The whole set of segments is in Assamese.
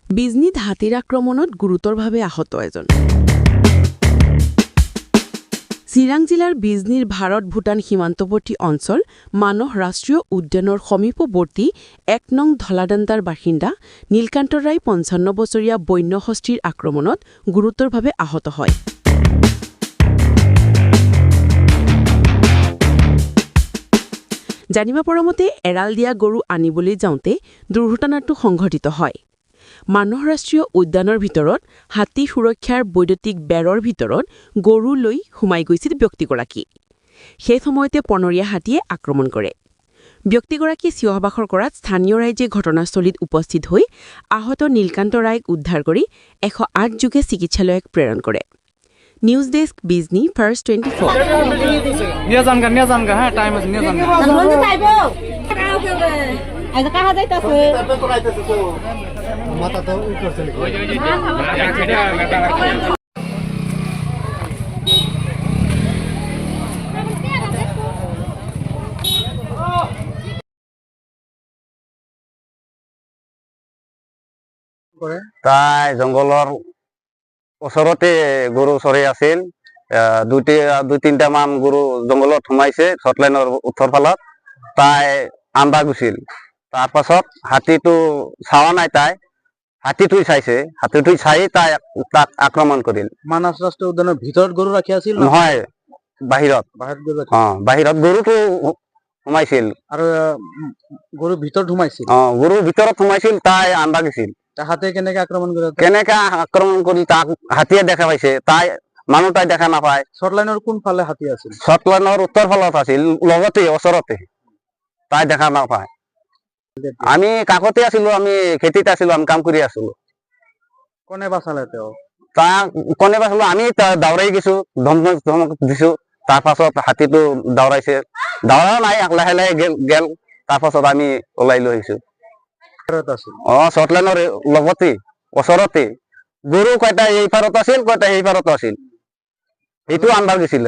বিজনীত হাতীৰ আক্ৰমণত গুৰুতৰভাৱে আহত এজন। চিৰাং জিলাৰ বিজনীৰ ভাৰত-ভূটান সীমান্তৱৰ্তী অঞ্চল মানস ৰাষ্ট্ৰীয় উদ্যানৰ সমীপৱৰ্তী ১ নং ধলাদান্তাৰ বাসিন্দা নীলকান্ত ৰায় ৫৫ বছৰীয়া বন্যহস্তীৰ আক্ৰমণত গুৰুতৰভাৱে আহত হয়। জানিব পৰা মতে এৰাল দিয়া গৰু আনিবলৈ যাওঁতে দুৰ্ঘটনাটো সংঘটিত হয়। মানস ৰাষ্ট্ৰীয় উদ্যানৰ ভিতৰত হাতী সুৰক্ষাৰ বৈদ্যুতিক বেৰৰ ভিতৰত গৰু লৈ সোমাই গৈছিল ব্যক্তিগৰাকী। সেই সময়তে পনৰীয়া হাতীয়ে আক্ৰমণ কৰে। ব্যক্তিগৰাকী চিঞৰ-বাখৰ কৰাত স্থানীয় ৰাইজে ঘটনাস্থলীত উপস্থিত হৈ আহত নীলকান্ত ৰায়ক উদ্ধাৰ কৰি ১০৮ যোগে চিকিৎসালয়ক প্ৰেৰণ কৰে। News desk Bijni first 24। তাই জংঘলৰ ওচৰতে গৰু চৰি আছিল। দুই তিনিটা মান গৰু জংঘলত সোমাইছে শৰ্টলাইনৰ উত্তৰ ফালত। তাই আন্দা গৈছিল। তাৰ পাছত হাতীটো চাৱা নাই, তাই হাতীটোই চাইছে। হাতীটোই চাই তাই তাক আক্ৰমণ কৰিল। মানস ৰাষ্ট্ৰীয় উদ্যানৰ ভিতৰত গৰু ৰাখি আছিল নহয়, বাহিৰত। বাহিৰত গৰুটো সোমাইছিল আৰু গৰুৰ ভিতৰত সোমাইছিল। গৰুৰ ভিতৰত সোমাইছিল, তাই আন্দা গৈছিল। হাতীয়ে কেনেকে আক্ৰমণ কৰিলে? কেনেকে আক্ৰমণ কৰি তাক হাতীয়ে দেখা পাইছে, তাই মানুহ তাই দেখা নাপায়। শৰ্টলাইনৰ কোনফালে হাতী আছিল? শৰ্টলাইনৰ উত্তৰ ফালত আছিল, লগতে ওচৰতে। তাই দেখা নাপায়। আমি কাষতে আছিলো, আমি খেতিত আছিলো, আমি কাম কৰি আছিলো। কোনে বাচালে তেওঁ? তাক কোনে বাচালো? আমি দাউৰাই গৈছো, ধমক দিছো। তাৰ পাছত হাতীটো দাউৰাইছে, দাউৰা নাই, লাহে লাহে গেল। তাৰ পাছত আমি ওলাই লৈ আহিছো। শৰ্টলাইনৰ লগতে ওচৰতে। গৰু কয়টা এই পাৰত আছিল, কয়টা সেই পাৰত আছিল। সেইটো আন্দাজ দিছিল।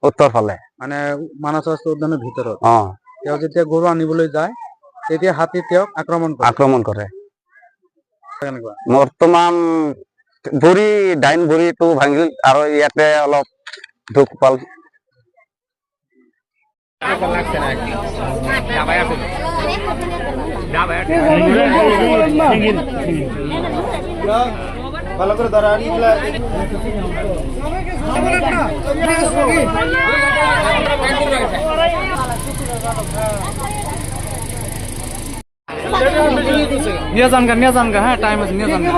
উত্তৰ ফালে মানে মানস ৰাষ্ট্ৰীয় উদ্যানৰ ভিতৰত। তেওঁ যেতিয়া গৰু আনিবলৈ যায় তেতিয়া হাতী তেওঁক আক্ৰমণ কৰে। বৰ্তমান ভৰি ডাইন ভৰিটো ভাঙিল আৰু ইয়াতে অলপ দুখ পাল। ভালো কৰে ধৰা নিয়ে যানগা হ্যাঁ, টাইম আছে, নিয়ে যানগা।